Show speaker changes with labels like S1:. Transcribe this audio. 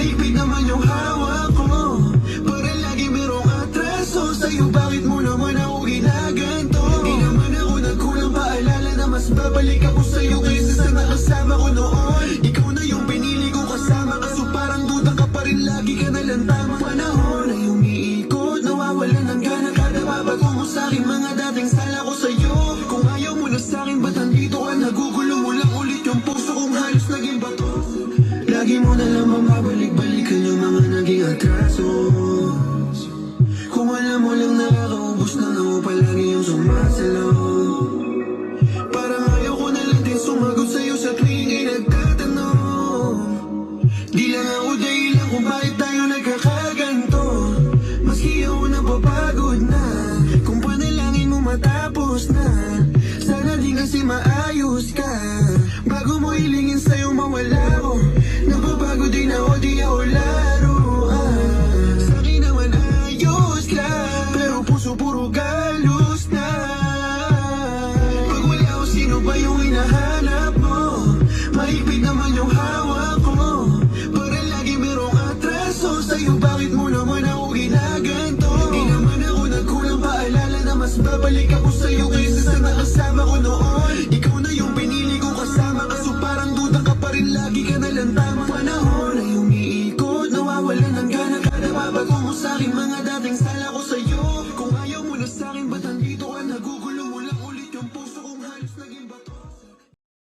S1: Mahigpit naman yung hawak ko, para lagi merong atraso sa'yo. Bakit mo naman ako ginaganto? Di naman ako nagkulang paalala na mas babalik ako sa'yo kaysa sa nakasama ko noon. Ikaw na yung pinili ko kasama, kaso parang duda ka pa rin, lagi ka nalang tama. Panahon ay umiikot, nawawalan ng gana kada babago mo sa'kin mga dating sala ko sa'yo. Kung ayaw mo na sa'kin, ba't nandito ka? Nagugulo mo lang ulit yung puso kong halos naging bato. Lagi mo na lang mababalik-balikan yung mga naging atraso. Kung alam mo lang nakakaubos na ako palagi yung sumasalaw. Parang ayaw ko na lang din sumagot sa'yo sa tuwing ay nagtatanong. Di lang ako dahilan kung bakit tayo nagkakaganto. Maski ako napapagod na, kung panalangin mo matapos na. Sana di kasi maayos ka, bago mo hilingin sa'yo mawala ko. Napapagod din ako, di ako laro. Sa'kin naman ayos lang, pero puso puro galos na. Pag wala ko, sino ba yung hinahanap mo? Mahigpit naman yung hawak ko, para lagi merong atraso sa'yo. Bakit mo naman ako ginaganto? Di naman ako nagkulang paalala na mas babalik ako sa'yo kaysa sa nakasama ko noon. Ikaw na yung pinili ko kasama, kaso parang duda ka pa rin, lagi ka nalang tama. Panahon ay umiikot, nawawalan ng gana kada babago mo sa'kin mga dating sala ko sa'yo.